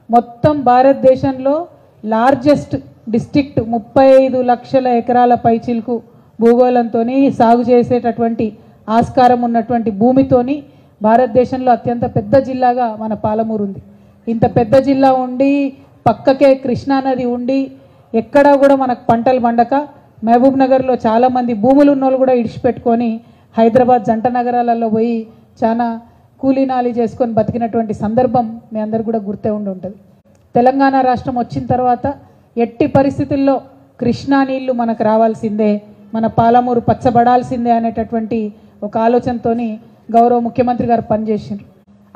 మొత్తం భారతదేశంలో largest district 35 లక్షల ఎకరాల పైచిలకు భూగోళంతో సాగు చేసేటటువంటి ఆస్కారం ఉన్నటువంటి భూమితోని భారతదేశంలో అత్యంత పెద్ద జిల్లాగా మన పాలమూరు ఉంది. ఇంత పెద్ద జిల్లా ఉండి పక్కకే కృష్ణానది ఉండి ఎక్కడా కూడా మనకు పంటలు పండక మహబూబ్ నగర్లో చాలామంది భూములు ఉన్నోళ్ళు కూడా ఇడిచిపెట్టుకొని హైదరాబాద్ జంట నగరాలలో పోయి చాలా కూలీనాలి చేసుకొని బతికినటువంటి సందర్భం మీ అందరు కూడా గుర్తే ఉంటుంది. తెలంగాణ రాష్ట్రం వచ్చిన తర్వాత ఎట్టి పరిస్థితుల్లో కృష్ణా నీళ్లు మనకు రావాల్సిందే, మన పాలమూరు పచ్చబడాల్సిందే అనేటటువంటి ఒక ఆలోచనతోని గౌరవ ముఖ్యమంత్రి గారు పనిచేసిండ్రు.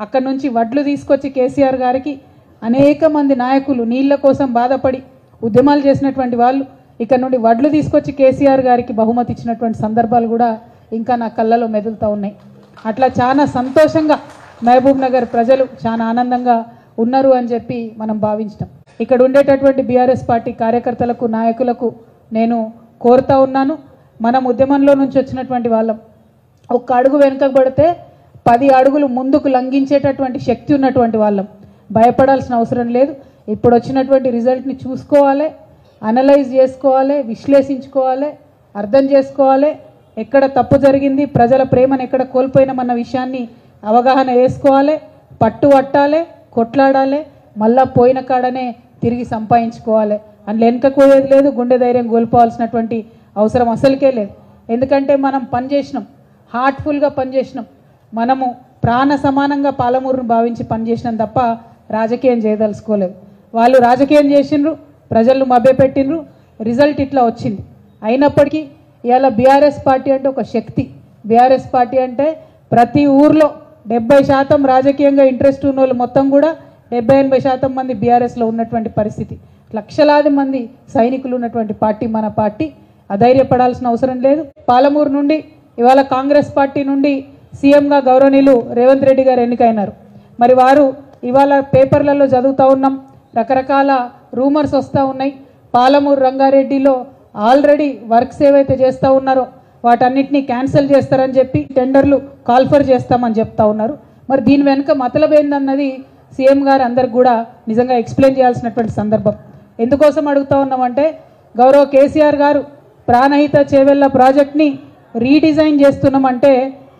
అక్కడి నుంచి వడ్లు తీసుకొచ్చి కేసీఆర్ గారికి అనేక మంది నాయకులు నీళ్ల కోసం బాధపడి ఉద్యమాలు చేసినటువంటి వాళ్ళు ఇక్కడ నుండి వడ్లు తీసుకొచ్చి కేసీఆర్ గారికి బహుమతి ఇచ్చినటువంటి సందర్భాలు కూడా ఇంకా నా కళ్ళలో మెదులుతూ ఉన్నాయి. అట్లా చాలా సంతోషంగా మహబూబ్ నగర్ ప్రజలు చాలా ఆనందంగా ఉన్నారు అని చెప్పి మనం భావించడం. ఇక్కడ ఉండేటటువంటి బీఆర్ఎస్ పార్టీ కార్యకర్తలకు నాయకులకు నేను కోరుతా ఉన్నాను, మనం ఉద్యమంలో నుంచి వచ్చినటువంటి వాళ్ళం. ఒక్క అడుగు వెనుకకు పడితే 10 అడుగులు ముందుకు లంఘించేటటువంటి శక్తి ఉన్నటువంటి వాళ్ళం. భయపడాల్సిన అవసరం లేదు. ఇప్పుడు వచ్చినటువంటి రిజల్ట్ని చూసుకోవాలి, అనలైజ్ చేసుకోవాలి, విశ్లేషించుకోవాలి, అర్థం చేసుకోవాలి, ఎక్కడ తప్పు జరిగింది, ప్రజల ప్రేమను ఎక్కడ కోల్పోయినామన్న విషయాన్ని అవగాహన వేసుకోవాలి, పట్టు పట్టాలి, కొట్లాడాలి, మళ్ళా పోయిన కాడనే తిరిగి సంపాదించుకోవాలి. అందులో వెనుకపోయేది లేదు, గుండె ధైర్యం కోల్పోవాల్సినటువంటి అవసరం అసలుకే లేదు. ఎందుకంటే మనం పనిచేసినాం, హార్ట్ఫుల్గా పనిచేసినాం, మనము ప్రాణ సమానంగా పాలమూరును భావించి పనిచేసినాం తప్ప రాజకీయం చేయదలుచుకోలేదు. వాళ్ళు రాజకీయం చేసిండ్రు, ప్రజలను మభ్యపెట్టిండ్రు, రిజల్ట్ ఇట్లా వచ్చింది. అయినప్పటికీ ఇవాళ బీఆర్ఎస్ పార్టీ అంటే ఒక శక్తి. బీఆర్ఎస్ పార్టీ అంటే ప్రతి ఊర్లో 70% రాజకీయంగా ఇంట్రెస్ట్ ఉన్న వాళ్ళు మొత్తం కూడా 70-80% మంది బీఆర్ఎస్లో ఉన్నటువంటి పరిస్థితి. లక్షలాది మంది సైనికులు ఉన్నటువంటి పార్టీ మన పార్టీ. అధైర్యపడాల్సిన అవసరం లేదు. పాలమూరు నుండి ఇవాళ కాంగ్రెస్ పార్టీ నుండి సీఎంగా గౌరవనీయులు రేవంత్ రెడ్డి గారు ఎన్నికైనారు. మరి వారు ఇవాళ పేపర్లలో చదువుతూ ఉన్నాం, రకరకాల రూమర్స్ వస్తూ ఉన్నాయి. పాలమూరు రంగారెడ్డిలో ఆల్రెడీ వర్క్స్ ఏవైతే చేస్తూ ఉన్నారో వాటన్నిటినీ క్యాన్సిల్ చేస్తారని చెప్పి టెండర్లు కాల్ఫర్ చేస్తామని చెప్తా ఉన్నారు. మరి దీని వెనుక మతలబ్ ఏందన్నది సీఎం గారు అందరికి కూడా నిజంగా ఎక్స్ప్లెయిన్ చేయాల్సినటువంటి సందర్భం. ఎందుకోసం అడుగుతూ ఉన్నామంటే గౌరవ కేసీఆర్ గారు ప్రాణహిత చేవెళ్ళ ప్రాజెక్ట్ని రీడిజైన్ చేస్తున్నామంటే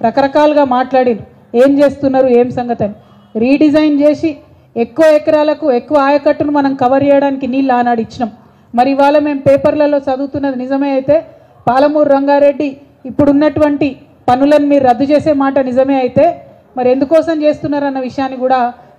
రకరకాలుగా మాట్లాడిరు. ఏం చేస్తున్నారు, ఏం సంగతి అని రీడిజైన్ చేసి ఎక్కువ ఎకరాలకు ఎక్కువ ఆయకట్టును మనం కవర్ చేయడానికి నీళ్ళు ఆనాడు ఇచ్చినాం. మరి ఇవాళ మేము పేపర్లలో చదువుతున్నది నిజమే అయితే పాలమూరు రంగారెడ్డి ఇప్పుడున్నటువంటి పనులను మీరు రద్దు చేసే మాట నిజమే అయితే మరి ఎందుకోసం చేస్తున్నారన్న విషయాన్ని కూడా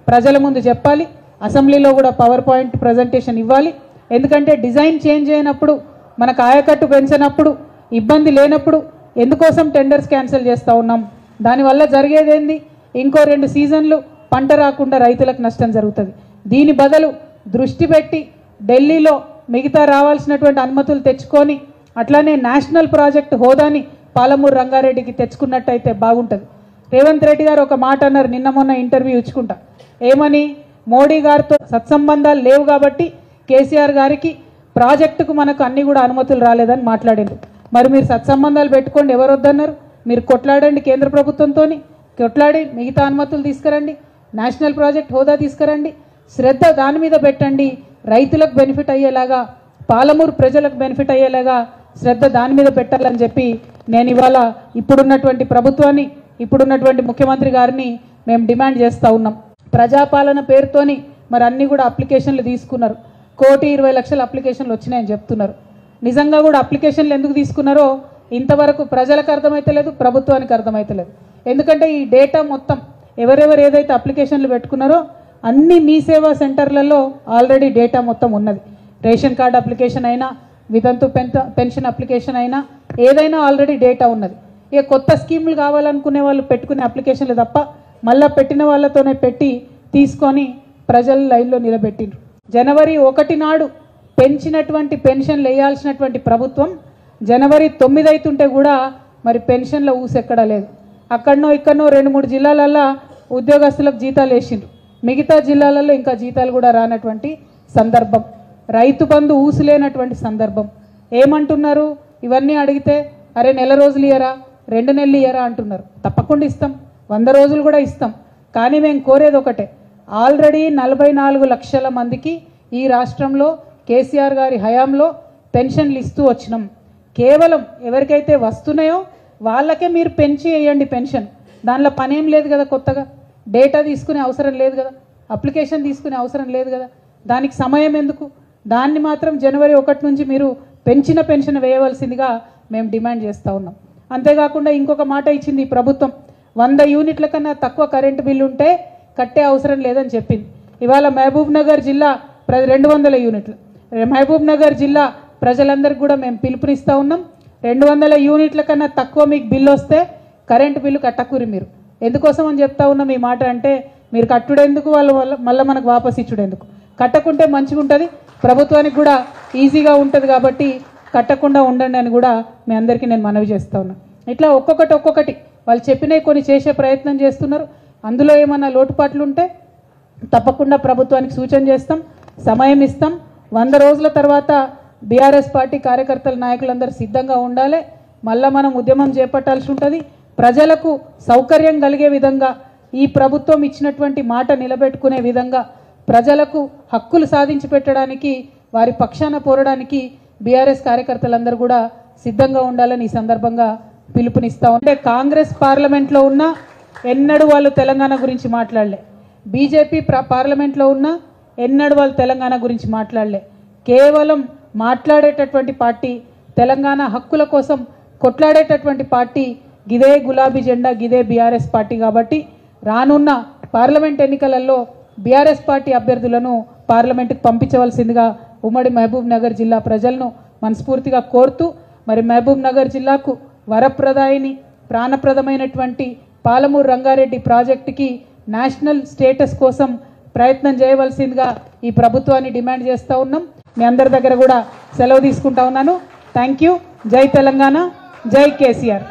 ప్రజల ముందు చెప్పాలి. అసెంబ్లీలో కూడా పవర్ పాయింట్ ప్రజెంటేషన్ ఇవ్వాలి. ఎందుకంటే డిజైన్ చేంజ్ అయినప్పుడు, మనకు ఆయకట్టు పెంచినప్పుడు, ఇబ్బంది లేనప్పుడు ఎందుకోసం టెండర్స్ క్యాన్సిల్ చేస్తూ ఉన్నాం, దానివల్ల జరిగేదేంది, ఇంకో 2 సీజన్లు పంట రాకుండా రైతులకు నష్టం జరుగుతుంది. దీని బదులు దృష్టి పెట్టి ఢిల్లీలో మిగతా రావాల్సినటువంటి అనుమతులు తెచ్చుకొని అట్లానే నేషనల్ ప్రాజెక్ట్ హోదాని పాలమూరు రంగారెడ్డికి తెచ్చుకున్నట్టయితే బాగుంటుంది. రేవంత్ రెడ్డి గారు ఒక మాట అన్నారు నిన్న మొన్న ఇంటర్వ్యూ ఇచ్చుకుంటా. ఏమని, మోడీ గారితో సత్సంబంధాలు లేవు కాబట్టి కేసీఆర్ గారికి ప్రాజెక్టుకు మనకు అన్ని కూడా అనుమతులు రాలేదని మాట్లాడారు. మరి మీరు సత్సంబంధాలు పెట్టుకోండి, ఎవరు వద్దన్నారు? మీరు కొట్లాడండి, కేంద్ర ప్రభుత్వంతో కొట్లాడి మిగతా అనుమతులు తీసుకురండి, నేషనల్ ప్రాజెక్ట్ హోదా తీసుకురండి, శ్రద్ధ దాని మీద పెట్టండి. రైతులకు బెనిఫిట్ అయ్యేలాగా, పాలమూరు ప్రజలకు బెనిఫిట్ అయ్యేలాగా శ్రద్ధ దాని మీద పెట్టాలని చెప్పి నేను ఇవాళ ఇప్పుడున్నటువంటి ప్రభుత్వాన్ని, ఇప్పుడున్నటువంటి ముఖ్యమంత్రి గారిని మేము డిమాండ్ చేస్తూ ఉన్నాం. ప్రజాపాలన పేరుతోని మరి అన్నీ కూడా అప్లికేషన్లు తీసుకున్నారు. 1,20,00,000 అప్లికేషన్లు వచ్చినాయని చెప్తున్నారు. నిజంగా కూడా అప్లికేషన్లు ఎందుకు తీసుకున్నారో ఇంతవరకు ప్రజలకు అర్థమైతలేదు, ప్రభుత్వానికి అర్థమైతలేదు. ఎందుకంటే ఈ డేటా మొత్తం ఎవరెవరు ఏదైతే అప్లికేషన్లు పెట్టుకున్నారో అన్ని మీ సేవా సెంటర్లలో ఆల్రెడీ డేటా మొత్తం ఉన్నది. రేషన్ కార్డు అప్లికేషన్ అయినా, వితంతు పెన్షన్ అప్లికేషన్ అయినా, ఏదైనా ఆల్రెడీ డేటా ఉన్నది. ఇక కొత్త స్కీములు కావాలనుకునే వాళ్ళు పెట్టుకునే అప్లికేషన్లు తప్ప మళ్ళీ పెట్టిన వాళ్ళతోనే పెట్టి తీసుకొని ప్రజల లైన్లో నిలబెట్టిండ్రు. జనవరి 1 నాడు పెంచినటువంటి పెన్షన్లు వేయాల్సినటువంటి ప్రభుత్వం జనవరి 9 అవుతుంటే కూడా మరి పెన్షన్ల ఊసెక్కడా లేదు. అక్కడనో ఇక్కడనో 2-3 జిల్లాలల్లో ఉద్యోగస్తులకు జీతాలు వేసిండ్రు, మిగతా జిల్లాలలో ఇంకా జీతాలు కూడా రానటువంటి సందర్భం. రైతు బంధు ఊసులేనటువంటి సందర్భం. ఏమంటున్నారు ఇవన్నీ అడిగితే, అరే నెల రోజులు ఇయ్యరా, 2 నెలలు ఇయ్యరా అంటున్నారు. తప్పకుండా ఇస్తాం, 100 రోజులు కూడా ఇస్తాం. కానీ మేము కోరేది ఒకటే, ఆల్రెడీ 44 లక్షల మందికి ఈ రాష్ట్రంలో కేసీఆర్ గారి హయాంలో పెన్షన్లు ఇస్తూ వచ్చినాం. కేవలం ఎవరికైతే వస్తున్నాయో వాళ్ళకే మీరు పెంచి వేయండి పెన్షన్. దానిలో పనేం లేదు కదా, కొత్తగా డేటా తీసుకునే అవసరం లేదు కదా, అప్లికేషన్ తీసుకునే అవసరం లేదు కదా, దానికి సమయం ఎందుకు? దాన్ని మాత్రం జనవరి 1 నుంచి మీరు పెంచిన పెన్షన్ వేయవలసిందిగా మేము డిమాండ్ చేస్తూ ఉన్నాం. అంతేకాకుండా ఇంకొక మాట ఇచ్చింది ఈ ప్రభుత్వం, 100 యూనిట్ల కన్నా తక్కువ కరెంటు బిల్లు ఉంటే కట్టే అవసరం లేదని చెప్పింది. ఇవాళ మహబూబ్ నగర్ జిల్లా 200 యూనిట్లు, మహబూబ్ నగర్ జిల్లా ప్రజలందరికీ కూడా మేము పిలుపునిస్తూ ఉన్నాం. 200 యూనిట్ల కన్నా తక్కువ మీకు బిల్లు వస్తే కరెంటు బిల్లు కట్టకూరి. మీరు ఎందుకోసం అని చెప్తా ఉన్నాం ఈ మాట అంటే, మీరు కట్టుడెందుకు, వాళ్ళు మళ్ళీ మనకు వాపస్ ఇచ్చుడెందుకు? కట్టకుంటే మంచిగా ఉంటుంది, ప్రభుత్వానికి కూడా ఈజీగా ఉంటుంది. కాబట్టి కట్టకుండా ఉండండి అని కూడా మీ అందరికీ నేను మనవి చేస్తూ ఉన్నాను. ఇట్లా ఒక్కొక్కటి వాళ్ళు చెప్పినవి కొన్ని చేసే ప్రయత్నం చేస్తున్నారు. అందులో ఏమన్నా లోటుపాట్లు ఉంటే తప్పకుండా ప్రభుత్వానికి సూచన చేస్తాం, సమయం ఇస్తాం. 100 రోజుల తర్వాత బీఆర్ఎస్ పార్టీ కార్యకర్తల నాయకులందరూ సిద్ధంగా ఉండాలి. మళ్ళీ మనం ఉద్యమం చేపట్టాల్సి ఉంటుంది. ప్రజలకు సౌకర్యం కలిగే విధంగా, ఈ ప్రభుత్వం ఇచ్చినటువంటి మాట నిలబెట్టుకునే విధంగా, ప్రజలకు హక్కులు సాధించి పెట్టడానికి, వారి పక్షాన పోరడానికి బీఆర్ఎస్ కార్యకర్తలందరూ కూడా సిద్ధంగా ఉండాలని ఈ సందర్భంగా పిలుపునిస్తా ఉంటే, కాంగ్రెస్ పార్లమెంట్లో ఉన్న ఎన్నడూ వాళ్ళు తెలంగాణ గురించి మాట్లాడలే, బీజేపీ పార్లమెంట్లో ఉన్న ఎన్నడూ వాళ్ళు తెలంగాణ గురించి మాట్లాడలే. కేవలం మాట్లాడేటటువంటి పార్టీ, తెలంగాణ హక్కుల కోసం కొట్లాడేటటువంటి పార్టీ గిదే గులాబీ జెండా, గిదే బీఆర్ఎస్ పార్టీ. కాబట్టి రానున్న పార్లమెంట్ ఎన్నికలలో బీఆర్ఎస్ పార్టీ అభ్యర్థులను పార్లమెంటుకు పంపించవలసిందిగా ఉమ్మడి మహబూబ్ నగర్ జిల్లా ప్రజలను మనస్ఫూర్తిగా కోరుతూ, మరి మహబూబ్ నగర్ జిల్లాకు వరప్రదాయిని ప్రాణప్రదమైనటువంటి పాలమూరు రంగారెడ్డి ప్రాజెక్టుకి నేషనల్ స్టేటస్ కోసం ప్రయత్నం చేయవలసిందిగా ఈ ప్రభుత్వాన్ని డిమాండ్ చేస్తూ ఉన్నాం. మీ అందరి దగ్గర కూడా సెలవు తీసుకుంటా ఉన్నాను. Thank you. జై తెలంగాణ, జై కేసీఆర్.